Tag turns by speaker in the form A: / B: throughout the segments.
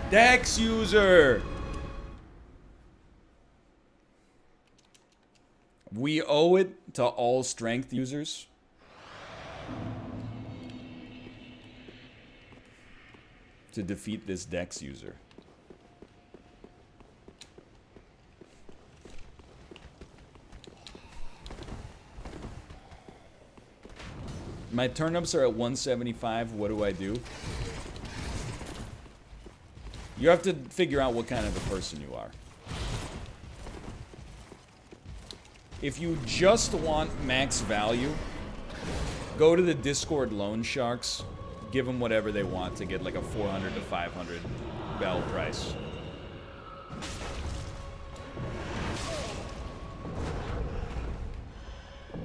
A: Dex user! We owe it to all strength users to defeat this Dex user. My turnips are at 175. What do I do? You have to figure out what kind of a person you are. If you just want max value, go to the Discord loan sharks. Give them whatever they want to get like a 400 to 500 bell price.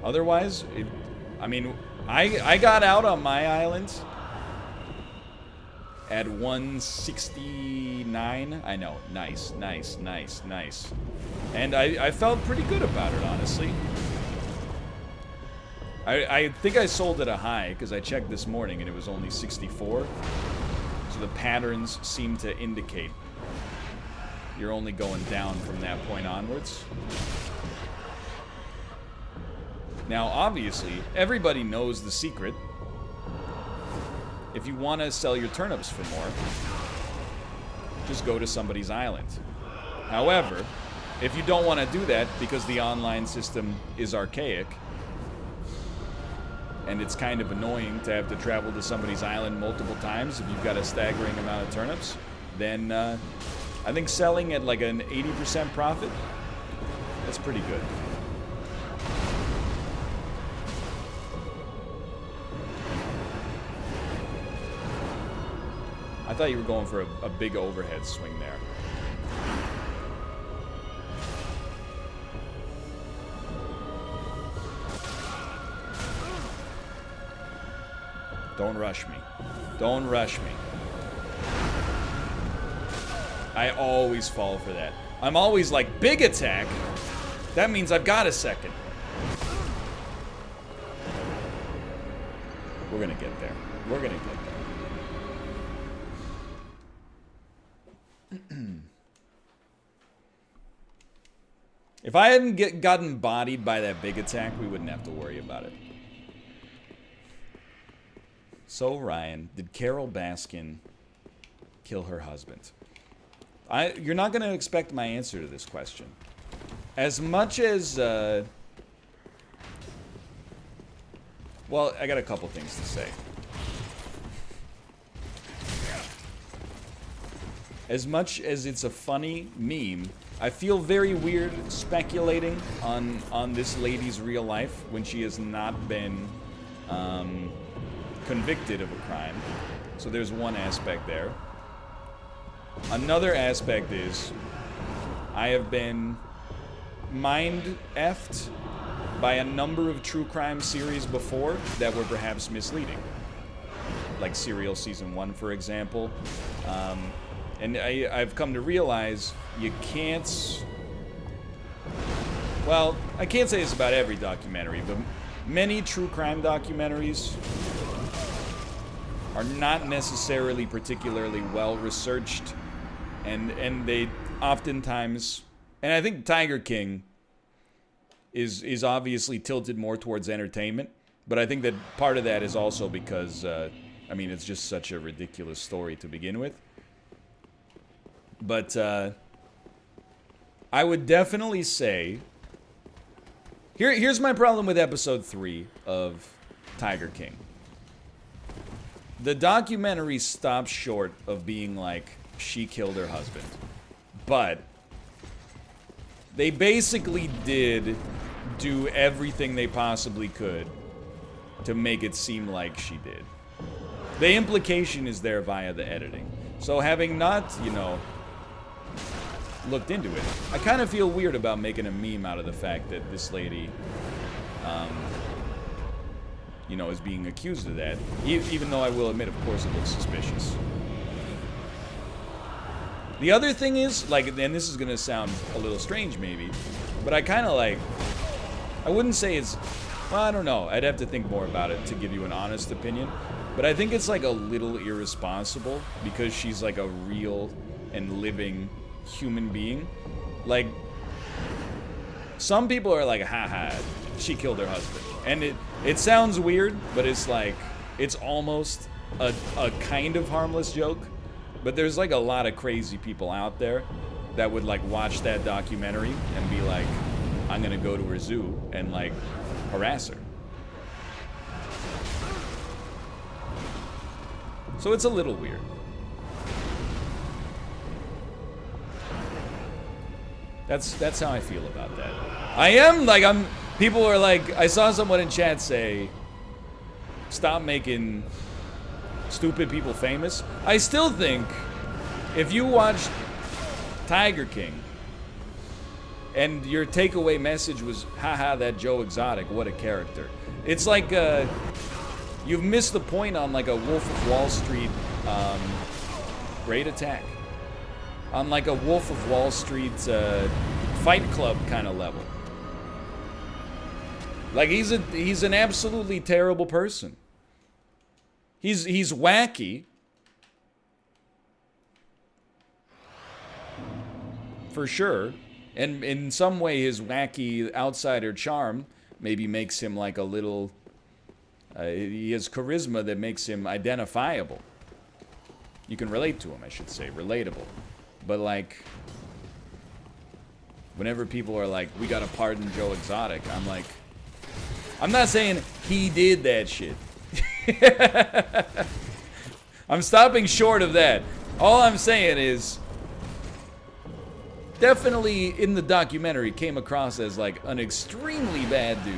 A: Otherwise, I mean, I got out on my island at 169. I know, nice. And I felt pretty good about it, honestly. I think I sold at a high, because I checked this morning and it was only 64. So the patterns seem to indicate you're only going down from that point onwards. Now, obviously, everybody knows the secret. If you want to sell your turnips for more, just go to somebody's island. However, if you don't want to do that because the online system is archaic, and it's kind of annoying to have to travel to somebody's island multiple times if you've got a staggering amount of turnips, then I think selling at like an 80% profit, that's pretty good. I thought you were going for a big overhead swing there. Don't rush me. Don't rush me. I always fall for that. I'm always like, big attack? That means I've got a second. We're gonna get there. We're gonna get there. If I hadn't gotten bodied by that big attack, we wouldn't have to worry about it. So, Ryan, did Carol Baskin kill her husband? You're not going to expect my answer to this question. As much as... well, I got a couple things to say. As much as it's a funny meme, I feel very weird speculating on this lady's real life when she has not been convicted of a crime. So there's one aspect there. Another aspect is I have been mind-effed by a number of true crime series before that were perhaps misleading. Like Serial Season 1, for example. And I've come to realize you can't... Well, I can't say this about every documentary, but many true crime documentaries are not necessarily particularly well-researched, and they oftentimes... And I think Tiger King is obviously tilted more towards entertainment, but I think that part of that is also because, I mean, it's just such a ridiculous story to begin with. But I would definitely say... Here's my problem with episode 3 of Tiger King. The documentary stops short of being like, she killed her husband. But they basically did do everything they possibly could to make it seem like she did. The implication is there via the editing. So having not, you know, looked into it, I kind of feel weird about making a meme out of the fact that this lady, you know, is being accused of that. Even though I will admit, of course, it looks suspicious. The other thing is, like, and this is gonna sound a little strange maybe, but I kind of like, I wouldn't say it's, well, I don't know. I'd have to think more about it to give you an honest opinion. But I think it's like a little irresponsible because she's like a real and living human being. Like, some people are like, haha, she killed her husband. And it sounds weird, but it's like, it's almost a kind of harmless joke. But there's like a lot of crazy people out there that would like watch that documentary and be like, I'm gonna go to her zoo and like harass her. So it's a little weird. That's how I feel about that. I am like, people are like, I saw someone in chat say, stop making stupid people famous. I still think if you watched Tiger King and your takeaway message was, haha, that Joe Exotic, what a character. It's like, you've missed the point on like a Wolf of Wall Street, Great Attack. On like a Wolf of Wall Street, Fight Club kind of level. Like he's an absolutely terrible person. He's wacky. For sure. And in some way his wacky outsider charm maybe makes him like a little... he has charisma that makes him identifiable. You can relate to him, I should say. Relatable. But like... whenever people are like, we gotta pardon Joe Exotic, I'm like... I'm not saying he did that shit. I'm stopping short of that. All I'm saying is... definitely in the documentary came across as like an extremely bad dude.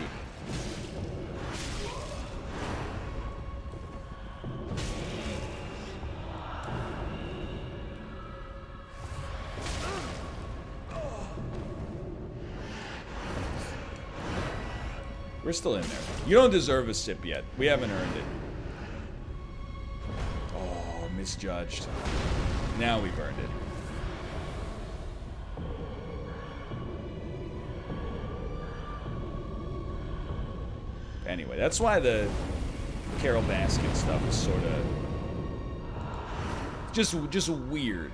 A: We're still in there. You don't deserve a sip yet. We haven't earned it. Oh, misjudged. Now we've earned it. Anyway, that's why the Carol Baskin stuff is sort of just weird.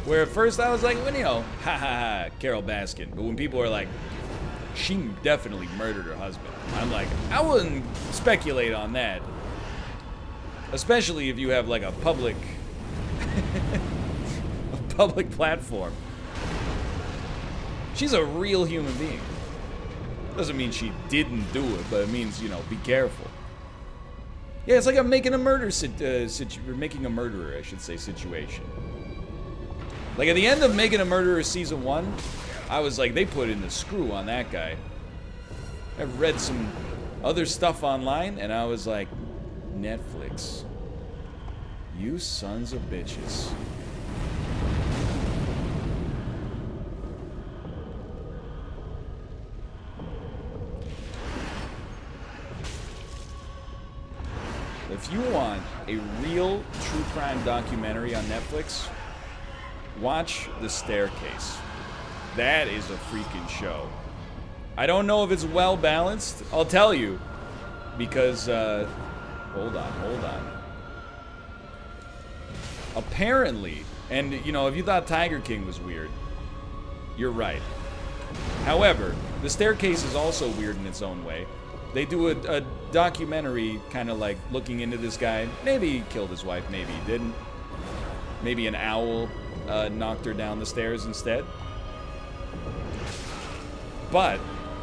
A: Where at first I was like, well, you know, ha ha ha, Carol Baskin. But when people are like, she definitely murdered her husband, I'm like, I wouldn't speculate on that. Especially if you have like a public a public platform. She's a real human being. Doesn't mean she didn't do it, but it means, you know, be careful. Yeah, it's like I'm making a murder making a murderer, I should say, situation. Like at the end of Making a Murderer Season 1, I was like, they put in the screw on that guy. I read some other stuff online, and I was like, Netflix, you sons of bitches. If you want a real true crime documentary on Netflix, watch The Staircase. That is a freaking show. I don't know if it's well balanced. I'll tell you. Because, hold on. Apparently, and you know, if you thought Tiger King was weird, you're right. However, The Staircase is also weird in its own way. They do a documentary kind of like looking into this guy. Maybe he killed his wife, maybe he didn't. Maybe an owl knocked her down the stairs instead. But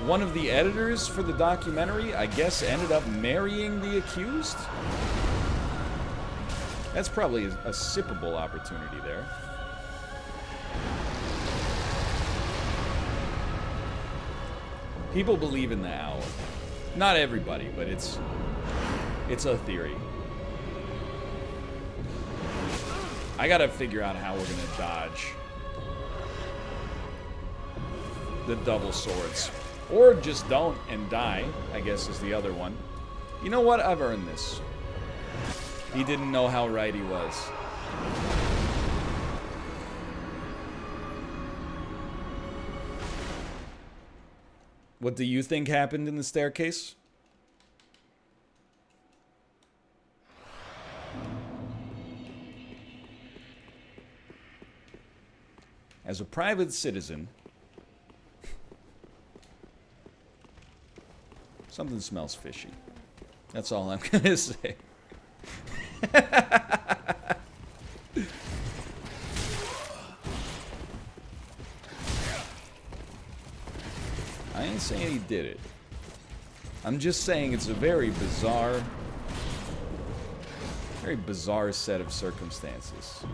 A: one of the editors for the documentary, I guess, ended up marrying the accused. That's probably a sippable opportunity there. People believe in the owl. Not everybody, but it's a theory. I gotta figure out how we're gonna dodge the double swords. Or just don't and die, I guess is the other one. You know what? I've earned this. He didn't know how right he was. What do you think happened in the staircase? as a private citizen, something smells fishy. That's all I'm gonna say. I ain't saying he did it. I'm just saying it's a very bizarre set of circumstances.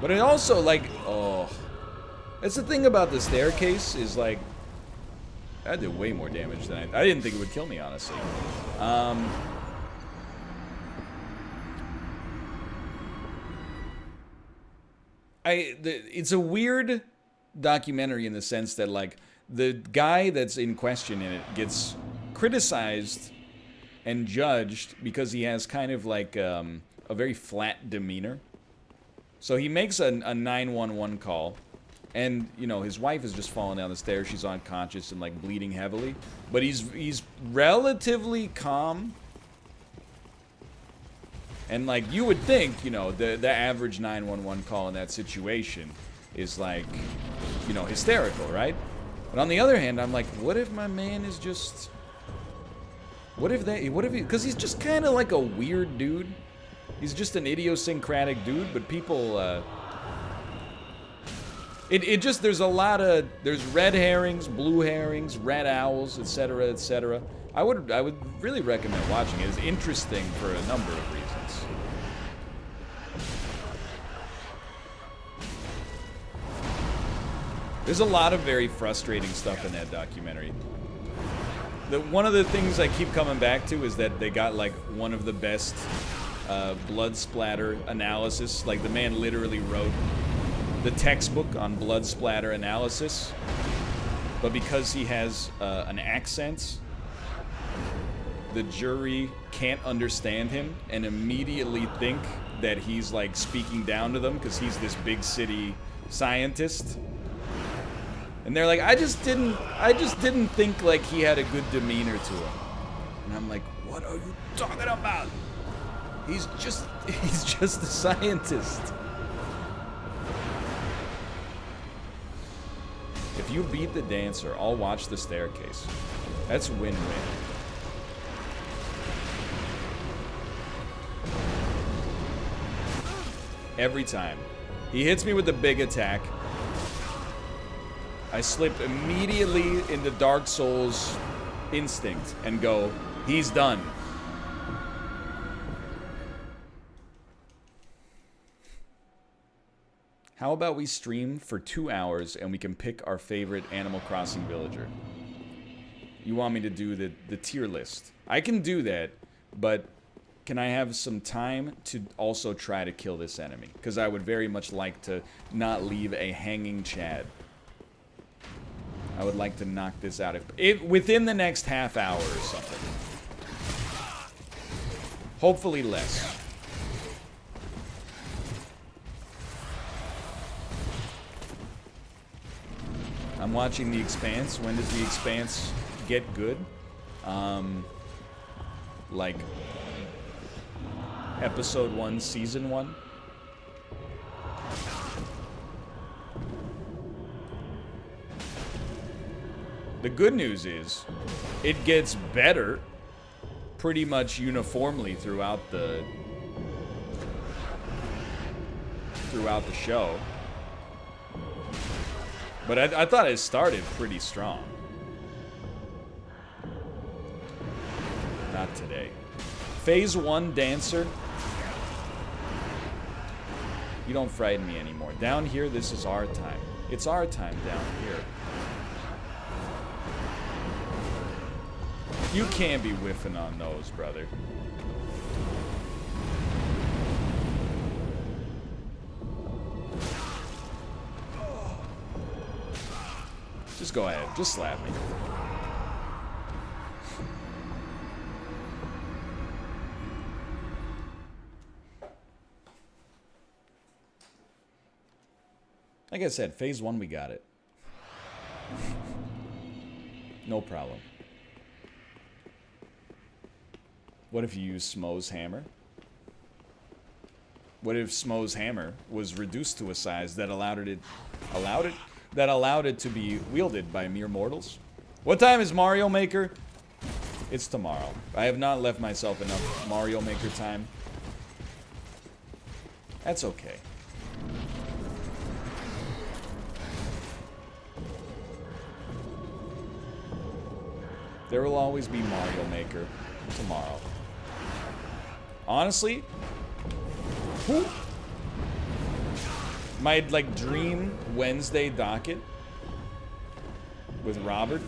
A: But it also, like, oh, that's the thing about the staircase is, like, I did way more damage than I didn't think it would kill me, honestly. It's a weird documentary in the sense that, like, the guy that's in question in it gets criticized and judged because he has kind of like a very flat demeanor. So he makes a 911 call, and, you know, his wife is just falling down the stairs. She's unconscious and, like, bleeding heavily. But he's relatively calm. And, like, you would think, you know, the average 911 call in that situation is, like, you know, hysterical, right? But on the other hand, I'm like, what if my man is just... What if he... Because he's just kind of like a weird dude. He's just an idiosyncratic dude, but people, It just, there's a lot of... There's red herrings, blue herrings, red owls, etc., etc. I would really recommend watching it. It's interesting for a number of reasons. There's a lot of very frustrating stuff in that documentary. One of the things I keep coming back to is that they got, like, one of the best blood splatter analysis. Like, the man literally wrote the textbook on blood splatter analysis, but because he has an accent, the jury can't understand him and immediately think that he's, like, speaking down to them because he's this big city scientist. And they're like, I just didn't think, like, he had a good demeanor to him. And I'm like, what are you talking about? He's just a scientist. If you beat the dancer, I'll watch the staircase. That's win-win. Every time. He hits me with the big attack. I slip immediately into Dark Souls instinct and go, he's done. How about we stream for 2 hours and we can pick our favorite Animal Crossing villager? You want me to do the tier list? I can do that, but can I have some time to also try to kill this enemy? Because I would very much like to not leave a hanging Chad. I would like to knock this out within the next half hour or something. Hopefully less. I'm watching The Expanse. When does The Expanse get good? Like episode 1, season 1. The good news is, it gets better pretty much uniformly throughout the show. But I thought it started pretty strong. Not today. Phase 1 dancer. You don't frighten me anymore. Down here, this is our time. It's our time down here. You can't be whiffing on those, brother. Just go ahead. Just slap me. Like I said, phase 1, we got it. No problem. What if you use Smo's hammer? What if Smo's hammer was reduced to a size that allowed it to be wielded by mere mortals? What time is Mario Maker? It's tomorrow. I have not left myself enough Mario Maker time. That's okay. There will always be Mario Maker tomorrow. Honestly, my like dream Wednesday docket with Robert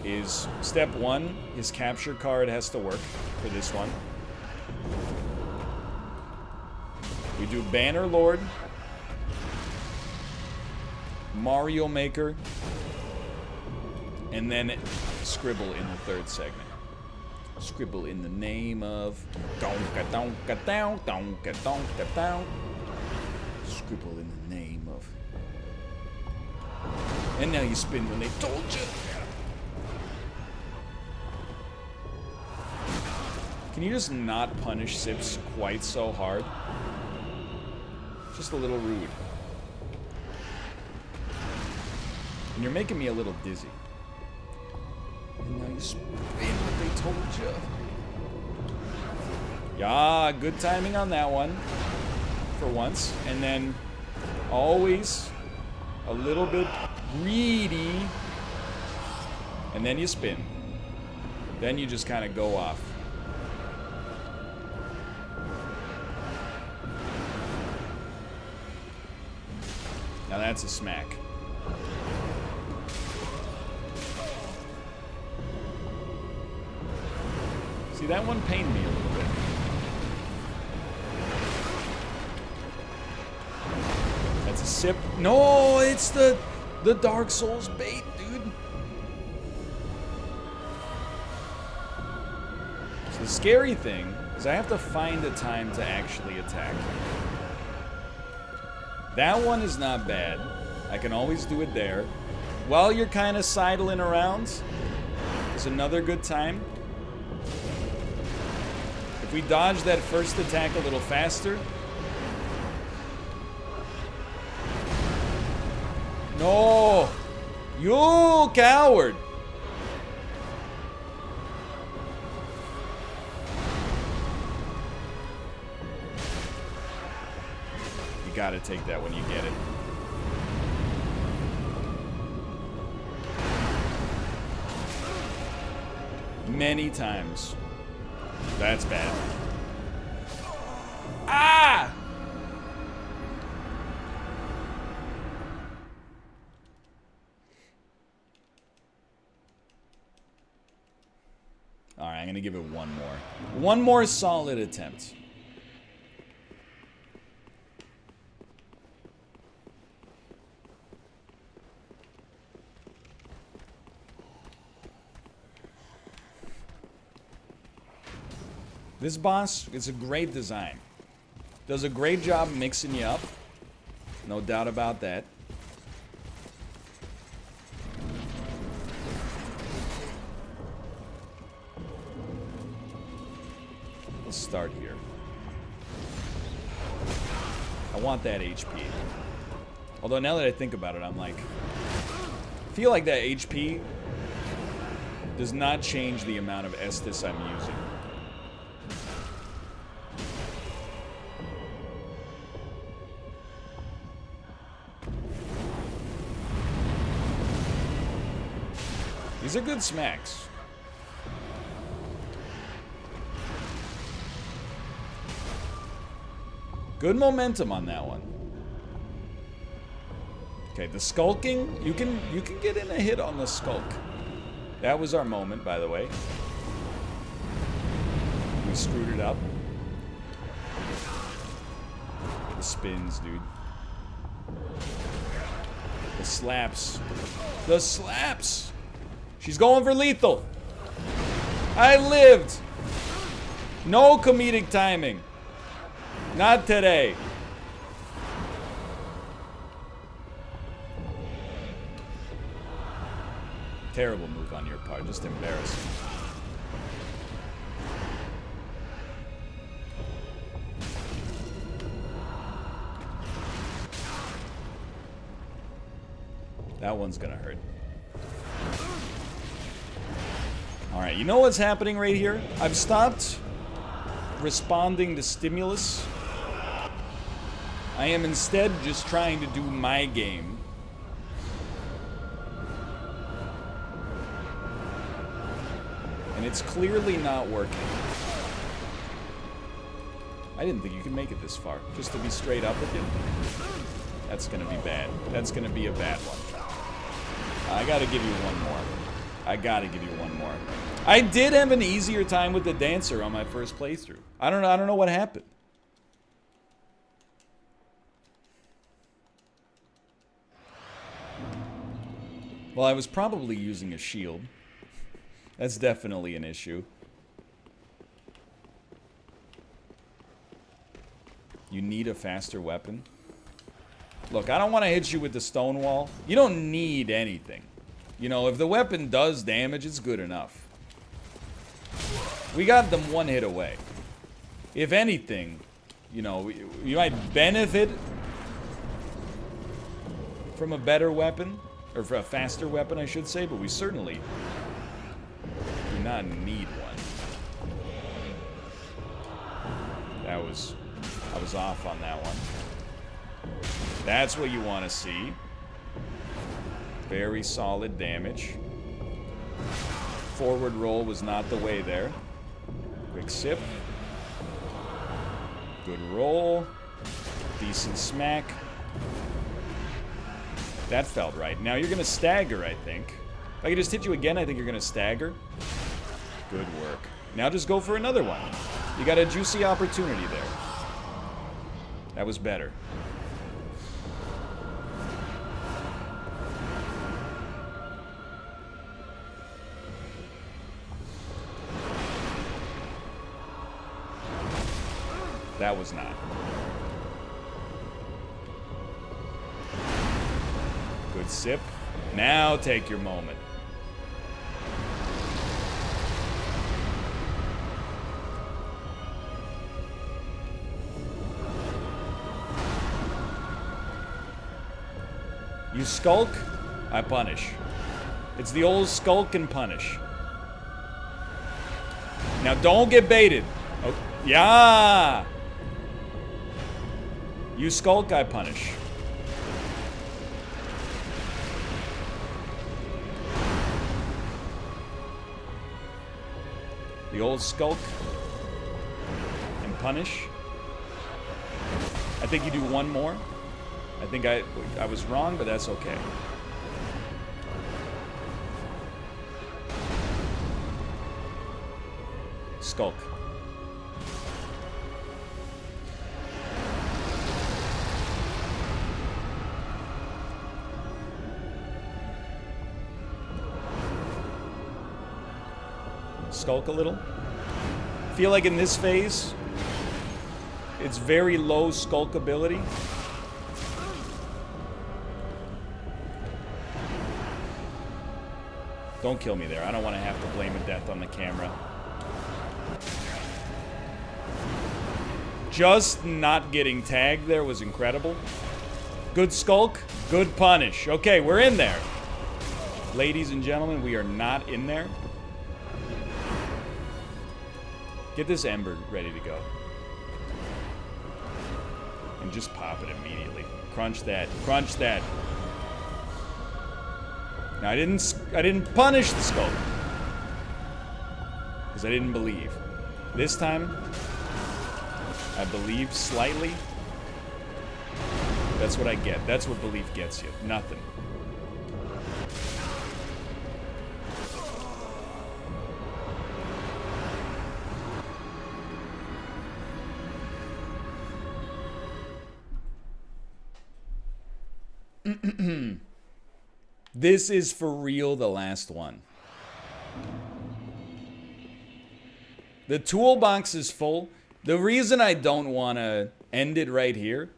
A: is step 1, his capture card has to work for this one. We do Banner Lord, Mario Maker, and then Scribble in the 3rd segment. Scribble in the name of donka donka down, donka donka down. Scribble in the name of. And now you spin when they told you. Can you just not punish Sips quite so hard? Just a little rude. And you're making me a little dizzy. And now you spin what they told you. Yeah, good timing on that one. For once. And then always a little bit greedy. And then you spin. Then you just kind of go off. Now that's a smack. See, that one pained me a little bit. That's a sip. No, it's the Dark Souls bait, dude. So the scary thing is I have to find a time to actually attack. That one is not bad. I can always do it there. While you're kind of sidling around, it's another good time. If we dodge that first attack a little faster. No! You coward! You gotta take that when you get it. Many times. That's bad. Ah! Alright, I'm gonna give it one more. One more solid attempt. This boss is a great design. Does a great job mixing you up. No doubt about that. Let's start here. I want that HP. Although now that I think about it, I'm like, I feel like that HP does not change the amount of Estus I'm using. These are good smacks. Good momentum on that one. Okay, the skulking, you can get in a hit on the skulk. That was our moment, by the way. We screwed it up. The spins, dude. The slaps. The slaps! She's going for lethal. I lived. No comedic timing. Not today. Terrible move on your part. Just embarrassing. That one's gonna hurt. Alright, you know what's happening right here? I've stopped responding to stimulus. I am instead just trying to do my game. And it's clearly not working. I didn't think you could make it this far. Just to be straight up with you. That's gonna be bad. That's gonna be a bad one. I gotta give you one more. I gotta give you one more. I did have an easier time with the dancer on my first playthrough. I don't know what happened. Well, I was probably using a shield. That's definitely an issue. You need a faster weapon. Look, I don't want to hit you with the stone wall. You don't need anything. You know, if the weapon does damage, it's good enough. We got them one hit away. If anything, you know, you might benefit from a better weapon. Or for a faster weapon, I should say, but we certainly do not need one. I was off on that one. That's what you want to see. Very solid damage. Forward roll was not the way there. Quick sip. Good roll. Decent smack. That felt right. Now you're going to stagger, I think. If I could just hit you again, I think you're going to stagger. Good work. Now just go for another one. You got a juicy opportunity there. That was better. That was not. Good sip. Now take your moment. You skulk, I punish. It's the old skulk and punish. Now don't get baited. Oh, yeah. You skulk, I punish. The old skulk and punish. I think you do one more. I think I was wrong, but that's okay. Skulk. Skulk a little. Feel like in this phase, it's very low skulk ability. Don't kill me there. I don't want to have to blame a death on the camera. Just not getting tagged there was incredible. Good skulk, good punish. Okay, we're in there. Ladies and gentlemen, we are not in there. Get this ember ready to go. And just pop it immediately. Crunch that. Crunch that. Now I didn't punish the skulk. Because I didn't believe. This time, I believe slightly. That's what I get. That's what belief gets you. Nothing. This is for real the last one. The toolbox is full. The reason I don't want to end it right here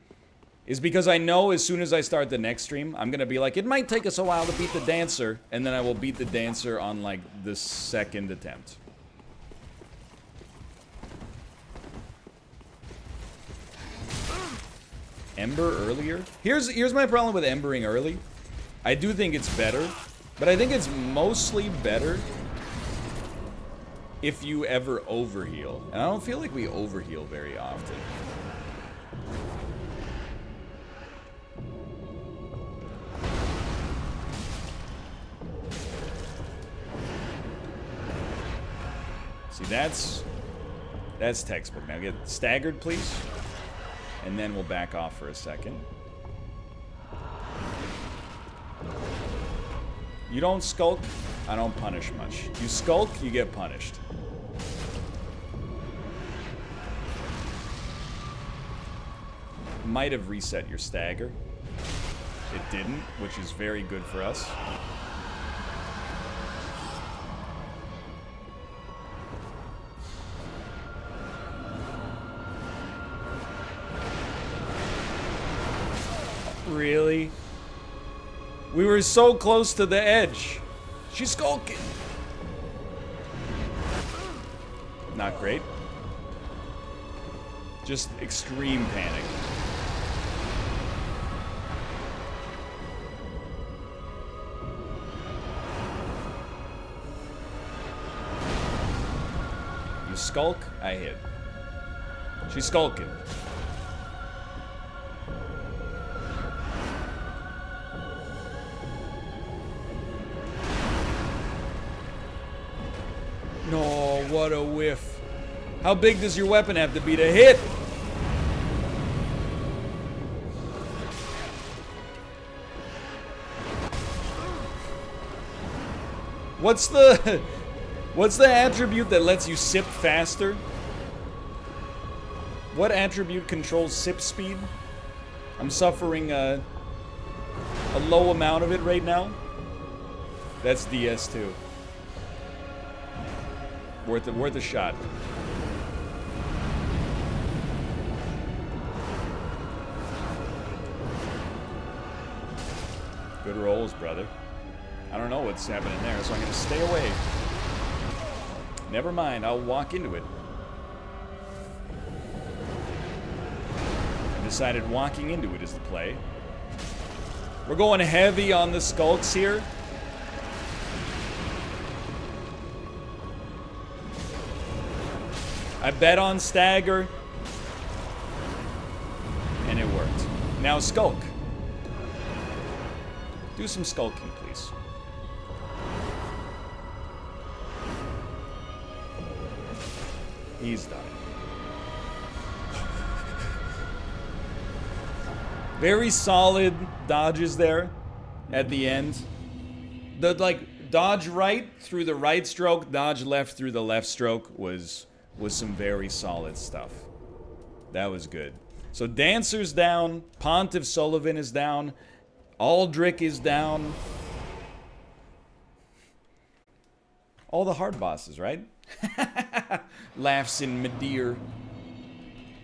A: is because I know as soon as I start the next stream, I'm going to be like, it might take us a while to beat the dancer, and then I will beat the dancer on, like, the second attempt. Ember earlier? Here's my problem with embering early. I do think it's better, but I think it's mostly better if you ever overheal. And I don't feel like we overheal very often. See, that's textbook. Now get staggered, please. And then we'll back off for a second. You don't skulk, I don't punish much. You skulk, you get punished. Might have reset your stagger. It didn't, which is very good for us. Really? We were so close to the edge. She's skulking. Not great. Just extreme panic. You skulk, I hit. She's skulking. No, what a whiff. How big does your weapon have to be to hit? What's the attribute that lets you sip faster? What attribute controls sip speed? I'm suffering a low amount of it right now. That's DS2. Worth a shot. Good rolls, brother. I don't know what's happening there, so I'm gonna stay away. Never mind, I'll walk into it. I decided walking into it is the play. We're going heavy on the skulks here. I bet on stagger. And it worked. Now skulk. Do some skulking, please. He's done it. Very solid dodges there at the end. The, like, dodge right through the right stroke, dodge left through the left stroke was some very solid stuff. That was good. So Dancer's down, Pontiff Sullivan is down, Aldrich is down. All the hard bosses, right? Laughs in Madeir.